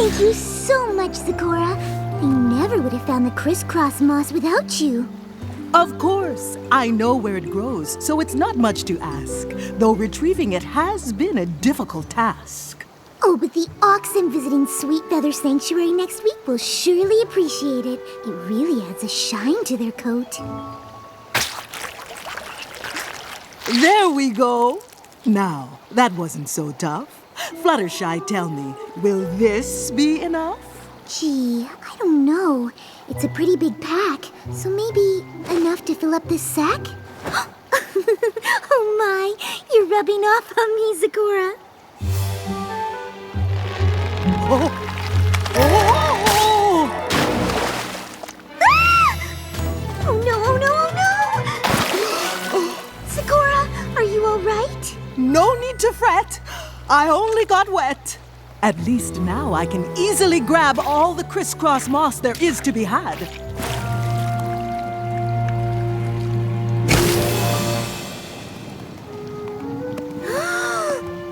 Thank you so much, Zecora. I never would have found the crisscross moss without you. Of course, I know where it grows, so it's not much to ask, though retrieving it has been a difficult task. Oh, but the oxen visiting Sweet Feather Sanctuary next week will surely appreciate it. It really adds a shine to their coat. There we go. Now, that wasn't so tough. Fluttershy, tell me, will this be enough? Gee, I don't know. It's a pretty big pack, so maybe enough to fill up this sack? Oh my, you're rubbing off on me, Zecora. Oh! Oh! Ah! Oh no, oh no, oh no! Zecora, are you all right? No need to fret. I only got wet. At least now I can easily grab all the crisscross moss there is to be had.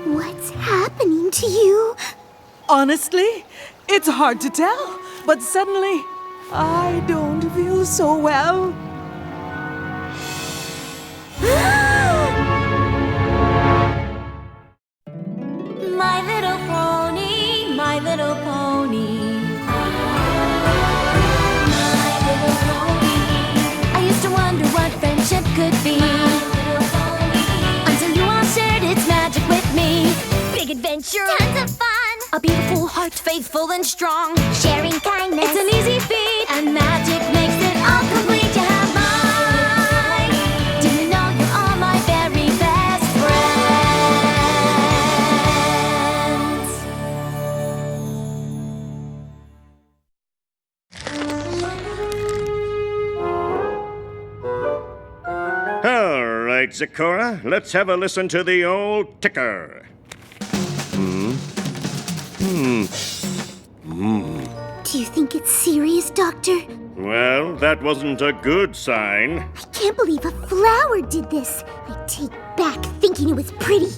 What's happening to you? Honestly, it's hard to tell, but suddenly I don't feel so well. My little pony, my little pony. My little pony. I used to wonder what friendship could be. Until you all shared its magic with me. Big adventure, tons of fun. A beautiful heart, faithful and strong. Sharing kindness, it's an easy feat. And magic makes it all complete. You have mine. Do you know you're all my very best friends? All right, Zecora, let's have a listen to the old ticker. Do you think it's serious, Doctor? Well, that wasn't a good sign. I can't believe a flower did this. I take back thinking it was pretty.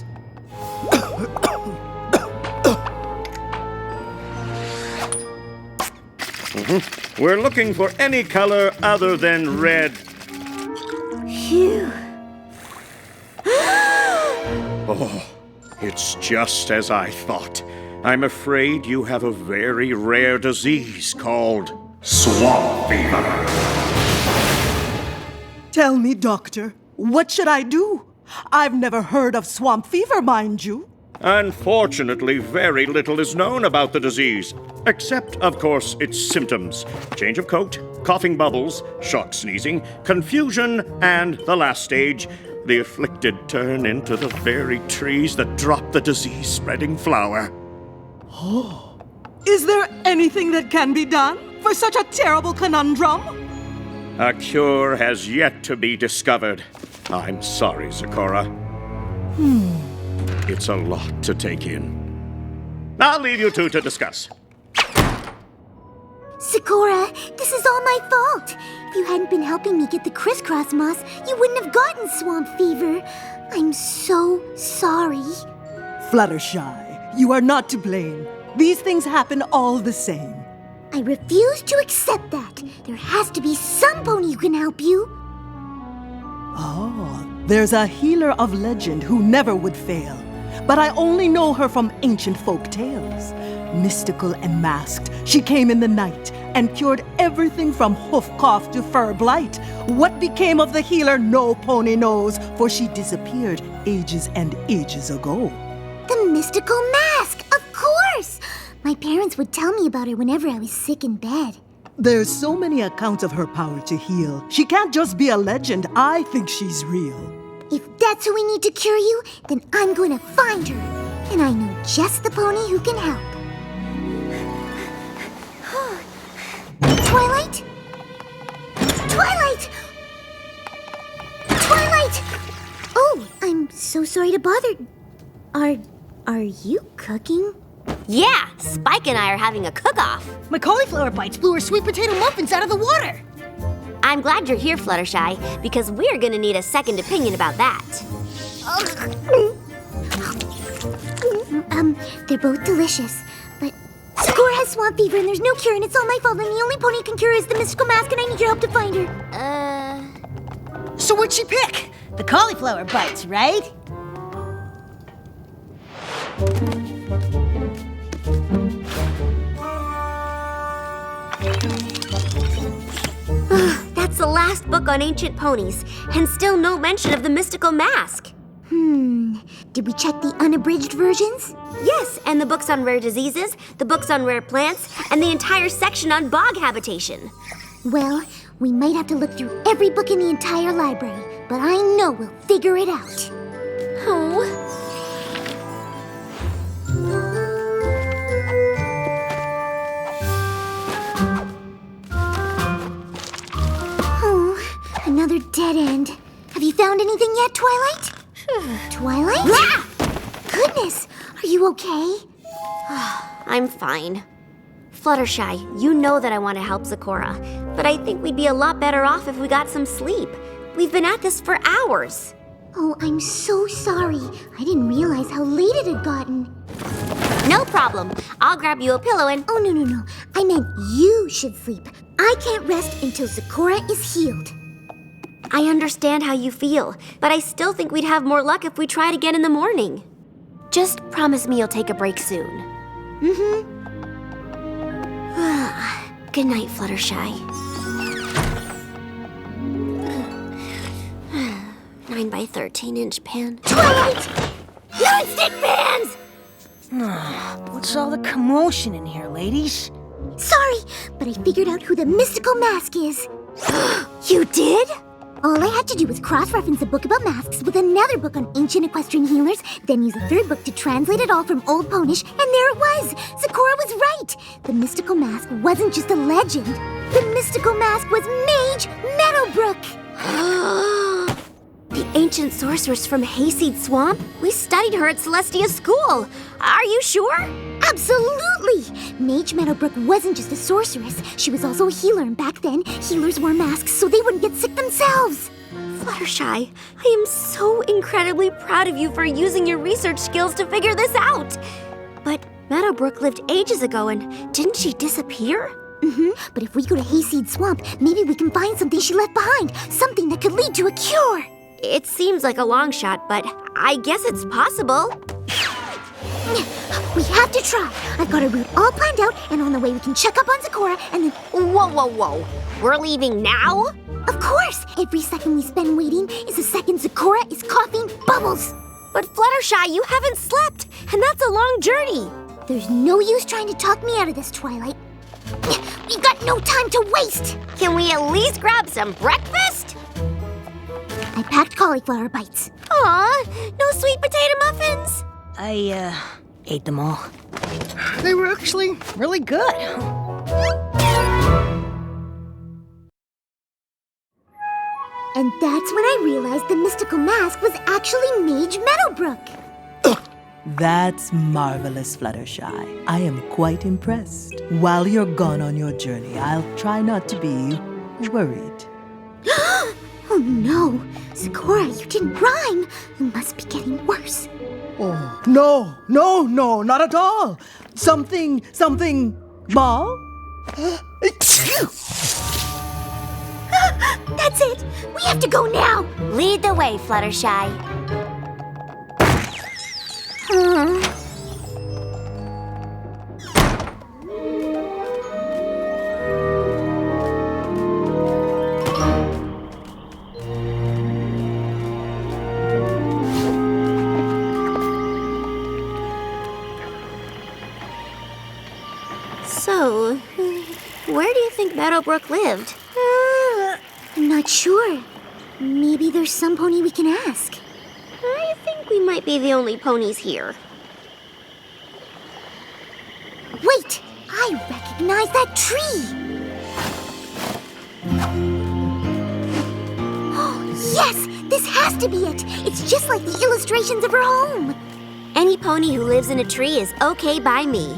We're looking for any color other than red. Phew. Oh, it's just as I thought. I'm afraid you have a very rare disease called swamp fever. Tell me, Doctor, what should I do? I've never heard of swamp fever, mind you. Unfortunately, very little is known about the disease, except, of course, its symptoms. Change of coat, coughing bubbles, sharp sneezing, confusion, and the last stage, the afflicted turn into the very trees that drop the disease-spreading flower. Oh, is there anything that can be done for such a terrible conundrum? A cure has yet to be discovered. I'm sorry, Zecora. It's a lot to take in. I'll leave you two to discuss. Zecora, this is all my fault. If you hadn't been helping me get the crisscross moss, you wouldn't have gotten swamp fever. I'm so sorry. Fluttershy, you are not to blame. These things happen all the same. I refuse to accept that. There has to be some pony who can help you. Oh, there's a healer of legend who never would fail. But I only know her from ancient folk tales. Mystical and masked, she came in the night and cured everything from hoof cough to fur blight. What became of the healer, no pony knows, for she disappeared ages and ages ago. The mystical mask, of course! My parents would tell me about her whenever I was sick in bed. There's so many accounts of her power to heal. She can't just be a legend. I think she's real. If that's who we need to cure you, then I'm going to find her. And I know just the pony who can help. Twilight? Twilight! Twilight! Oh, I'm so sorry to bother. Are you cooking? Yeah, Spike and I are having a cook-off. My cauliflower bites blew her sweet potato muffins out of the water. I'm glad you're here, Fluttershy, because we're gonna need a second opinion about that. They're both delicious, but Zecora has swamp fever and there's no cure and it's all my fault and the only pony who can cure is the mystical mask and I need your help to find her. So what'd she pick? The cauliflower bites, right? That's the last book on ancient ponies, and still no mention of the mystical mask. Did we check the unabridged versions? Yes, and the books on rare diseases, the books on rare plants, and the entire section on bog habitation. Well, we might have to look through every book in the entire library, but I know we'll figure it out. Oh. Oh, another dead end. Have you found anything yet, Twilight? Twilight? Ah! Goodness, are you okay? I'm fine. Fluttershy, you know that I want to help Zecora, but I think we'd be a lot better off if we got some sleep. We've been at this for hours. Oh, I'm so sorry. I didn't realize how late it had gotten. No problem. I'll grab you a pillow and... Oh, no. I meant you should sleep. I can't rest until Zecora is healed. I understand how you feel, but I still think we'd have more luck if we tried again in the morning. Just promise me you'll take a break soon. Good night, Fluttershy. 9 by 13-inch pan. Twilight! Non-stick pans! What's all the commotion in here, ladies? Sorry, but I figured out who the mystical mask is. You did? All I had to do was cross-reference a book about masks with another book on ancient equestrian healers, then use a third book to translate it all from Old Ponish, and there it was! Zecora was right! The mystical mask wasn't just a legend. The mystical mask was Mage Meadowbrook! The ancient sorceress from Hayseed Swamp? We studied her at Celestia School. Are you sure? Absolutely! Mage Meadowbrook wasn't just a sorceress. She was also a healer, and back then, healers wore masks so they wouldn't get sick themselves. Fluttershy, I am so incredibly proud of you for using your research skills to figure this out. But Meadowbrook lived ages ago, and didn't she disappear? But if we go to Hayseed Swamp, maybe we can find something she left behind. Something that could lead to a cure. It seems like a long shot, but I guess it's possible. We have to try. I've got a route all planned out, and on the way we can check up on Zecora, and then... Whoa. We're leaving now? Of course! Every second we spend waiting is a second Zecora is coughing bubbles. But Fluttershy, you haven't slept, and that's a long journey. There's no use trying to talk me out of this, Twilight. We've got no time to waste! Can we at least grab some breakfast? I packed cauliflower bites. Aw, no sweet potato muffins? I, ate them all. They were actually really good. And that's when I realized the mystical mask was actually Mage Meadowbrook. That's marvelous, Fluttershy. I am quite impressed. While you're gone on your journey, I'll try not to be worried. Oh no, Zecora, you didn't rhyme. You must be getting worse. Oh, no, not at all. Something, ball? That's it. We have to go now. Lead the way, Fluttershy. So, where do you think Meadowbrook lived? I'm not sure. Maybe there's some pony we can ask. I think we might be the only ponies here. Wait! I recognize that tree! Oh, yes! This has to be it! It's just like the illustrations of her home! Any pony who lives in a tree is okay by me.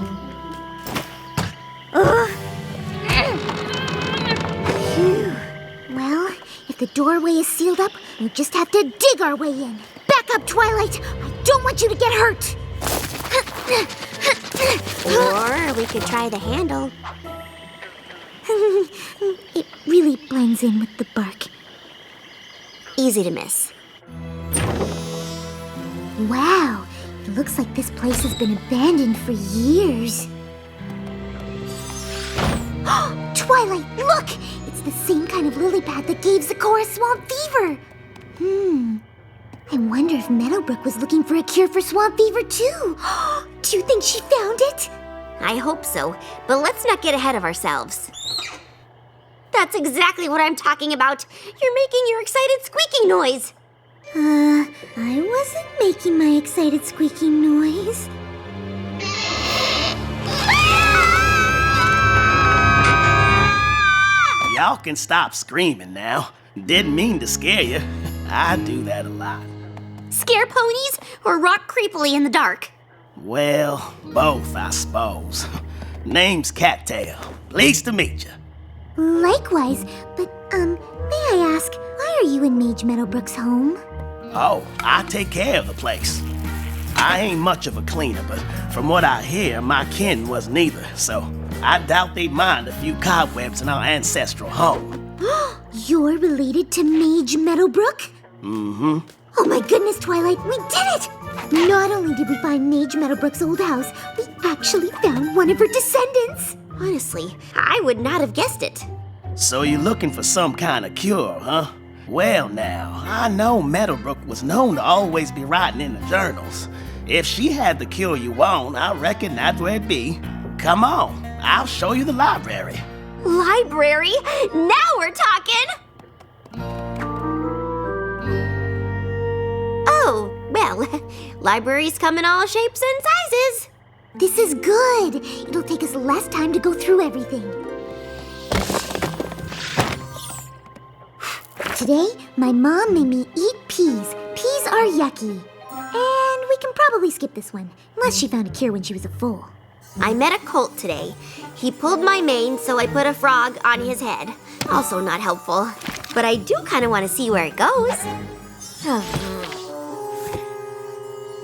Phew. Well, if the doorway is sealed up, we just have to dig our way in. Back up, Twilight! I don't want you to get hurt! Or we could try the handle. It really blends in with the bark. Easy to miss. Wow, it looks like this place has been abandoned for years. Twilight, look! It's the same kind of lily pad that gave Zecora swamp fever. I wonder if Meadowbrook was looking for a cure for swamp fever too. Do you think she found it? I hope so, but let's not get ahead of ourselves. That's exactly what I'm talking about. You're making your excited squeaking noise. I wasn't making my excited squeaking noise. Y'all can stop screaming now. Didn't mean to scare you. I do that a lot. Scare ponies or rock creepily in the dark? Well, both, I suppose. Name's Cattail. Pleased to meet you. Likewise, but, may I ask, why are you in Mage Meadowbrook's home? Oh, I take care of the place. I ain't much of a cleaner, but from what I hear, my kin wasn't either, so I doubt they'd mind a few cobwebs in our ancestral home. You're related to Mage Meadowbrook? Mm-hmm. Oh my goodness, Twilight, we did it! Not only did we find Mage Meadowbrook's old house, we actually found one of her descendants. Honestly, I would not have guessed it. So you're looking for some kind of cure, huh? Well now, I know Meadowbrook was known to always be writing in the journals. If she had the cure you want, I reckon that's where it'd be. Come on, I'll show you the library. Library? Now we're talking! Oh, well, libraries come in all shapes and sizes. This is good. It'll take us less time to go through everything. Today, my mom made me eat peas. Peas are yucky. And we can probably skip this one, unless she found a cure when she was a foal. I met a colt today. He pulled my mane, so I put a frog on his head. Also not helpful. But I do kind of want to see where it goes.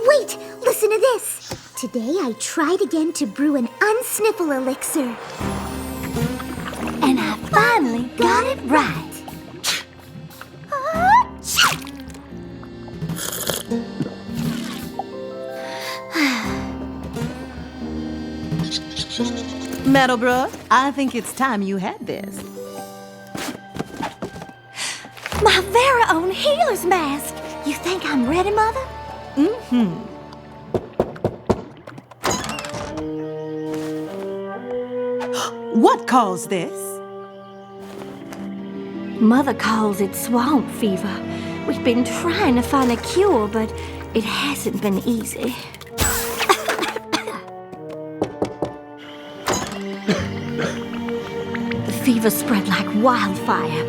Wait, listen to this. Today I tried again to brew an unsniffle elixir. And I finally got it right. Meadowbrook, I think it's time you had this. My very own healer's mask. You think I'm ready, Mother? Mm-hmm. What caused this? Mother calls it swamp fever. We've been trying to find a cure, but it hasn't been easy. The fever spread like wildfire.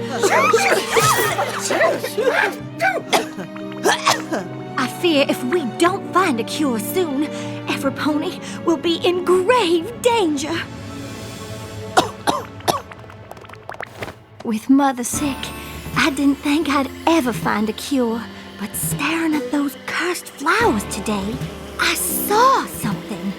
I fear if we don't find a cure soon, every pony will be in grave danger. With Mother sick, I didn't think I'd ever find a cure. But staring at those cursed flowers today, I saw something.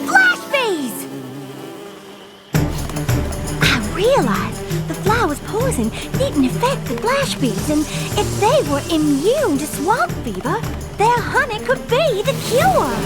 Flash bees! I realized the flower's poison didn't affect the flash bees, and if they were immune to swamp fever, their honey could be the cure.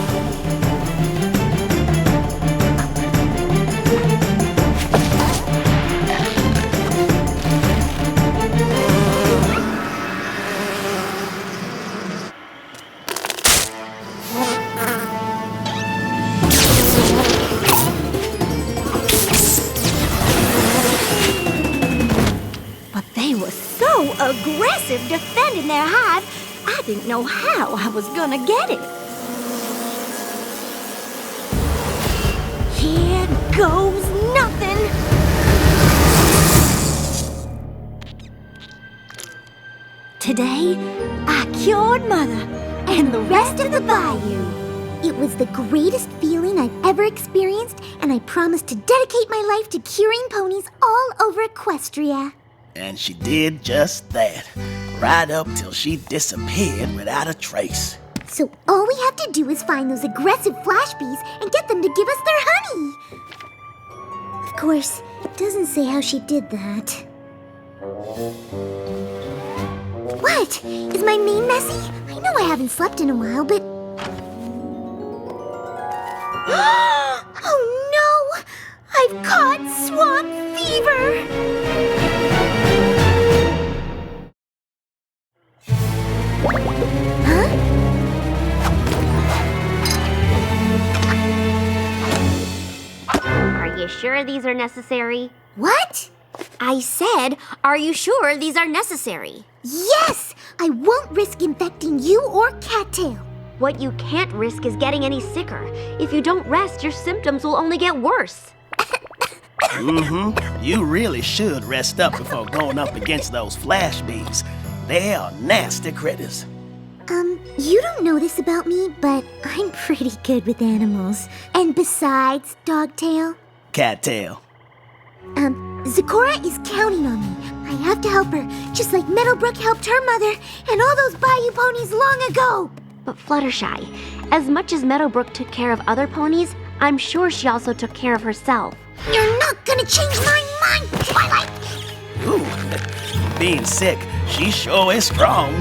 But they were so aggressive defending their hive, I didn't know how I was gonna get it. Here goes nothing. Today, I cured Mother and the rest of the bayou. It was the greatest feeling I've ever experienced, and I promised to dedicate my life to curing ponies all over Equestria. And she did just that, right up till she disappeared without a trace. So all we have to do is find those aggressive flash bees and get them to give us their honey. Of course, it doesn't say how she did that. What? Is my mane messy? I know I haven't slept in a while, but... Oh no! I've caught swamp fever! Are you sure these are necessary? What? I said, are you sure these are necessary? Yes! I won't risk infecting you or Cattail. What you can't risk is getting any sicker. If you don't rest, your symptoms will only get worse. You really should rest up before going up against those flash bees. They are nasty critters. You don't know this about me, but I'm pretty good with animals. And besides, Dogtail, Cattail. Zecora is counting on me. I have to help her, just like Meadowbrook helped her mother and all those bayou ponies long ago. But Fluttershy, as much as Meadowbrook took care of other ponies, I'm sure she also took care of herself. You're not gonna change my mind, Twilight! Ooh, being sick, she sure is strong.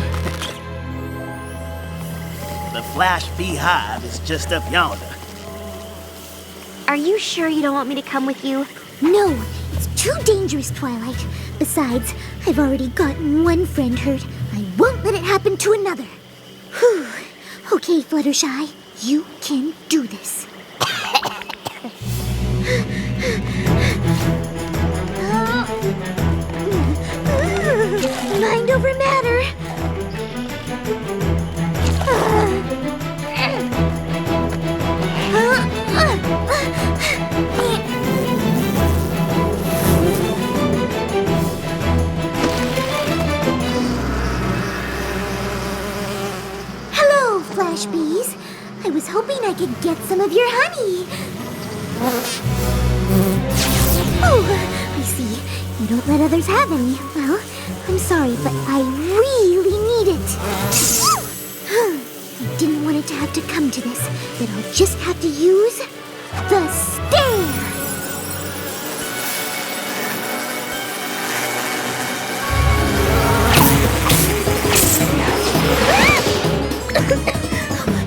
The Flash Bee Hive is just up yonder. Are you sure you don't want me to come with you? No, it's too dangerous, Twilight. Besides, I've already gotten one friend hurt. I won't let it happen to another. Whew. Okay, Fluttershy, you can do this. Mind over matter. Hello, Flash Bees. I was hoping I could get some of your honey. Oh, I see. You don't let others have any. Well, I'm sorry, but I really need it. I didn't want it to have to come to this, that I'll just have to use the stare.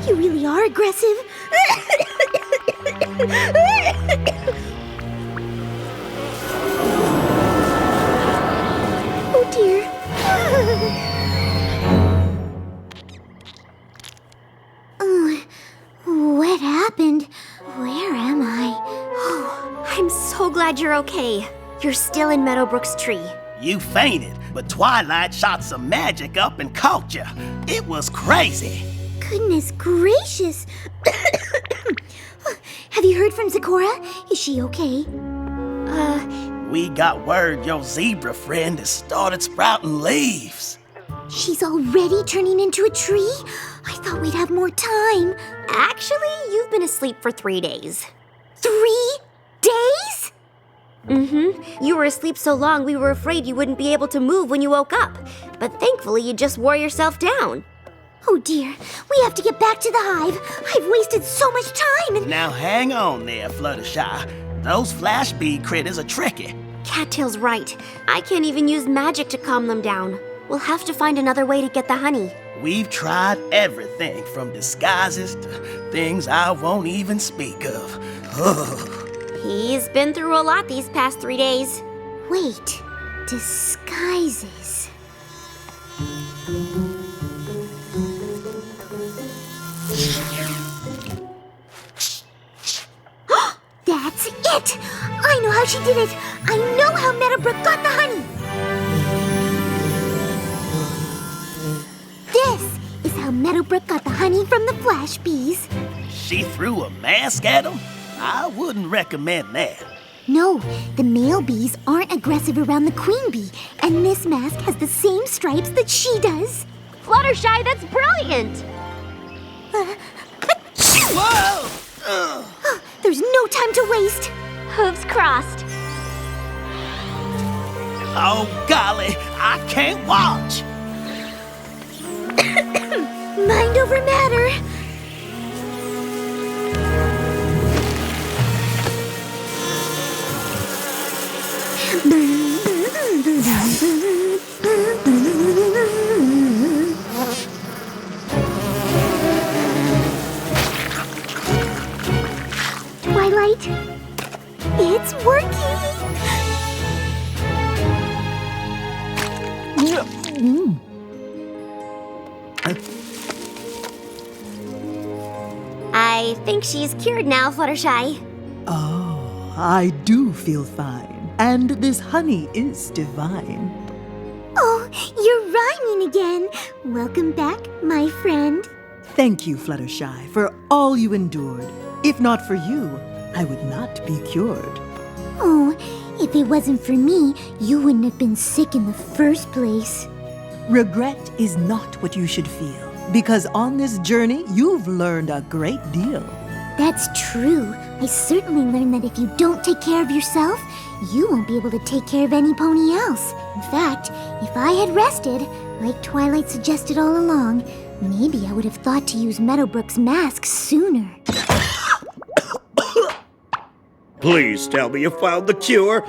You really are aggressive. Oh dear. What happened? Where am I? Oh, I'm so glad you're okay. You're still in Meadowbrook's tree. You fainted, but Twilight shot some magic up and caught you. It was crazy. Goodness gracious. Have you heard from Zecora? Is she okay? We got word your zebra friend has started sprouting leaves. She's already turning into a tree? I thought we'd have more time. Actually, you've been asleep for 3 days. 3 days? You were asleep so long we were afraid you wouldn't be able to move when you woke up. But thankfully you just wore yourself down. Oh dear, we have to get back to the hive. I've wasted so much time and... Now hang on there, Fluttershy. Those flash bee critters are tricky. Cattail's right. I can't even use magic to calm them down. We'll have to find another way to get the honey. We've tried everything from disguises to things I won't even speak of. Ugh. He's been through a lot these past 3 days. Wait, disguises. That's it! I know how she did it! I know how Meadowbrook got the honey! This is how Meadowbrook got the honey from the flash bees. She threw a mask at them? I wouldn't recommend that. No, the male bees aren't aggressive around the queen bee, and this mask has the same stripes that she does. Fluttershy, that's brilliant! Whoa! There's no time to waste. Hooves crossed. Oh, golly, I can't watch. Mind over matter. Twilight, it's working. I think she's cured now, Fluttershy. Oh, I do feel fine. And this honey is divine. Oh, you're rhyming again. Welcome back, my friend. Thank you, Fluttershy, for all you endured. If not for you, I would not be cured. Oh, if it wasn't for me, you wouldn't have been sick in the first place. Regret is not what you should feel, because on this journey, you've learned a great deal. That's true. I certainly learned that if you don't take care of yourself, you won't be able to take care of any pony else. In fact, if I had rested, like Twilight suggested all along, maybe I would have thought to use Meadowbrook's mask sooner. Please tell me you found the cure.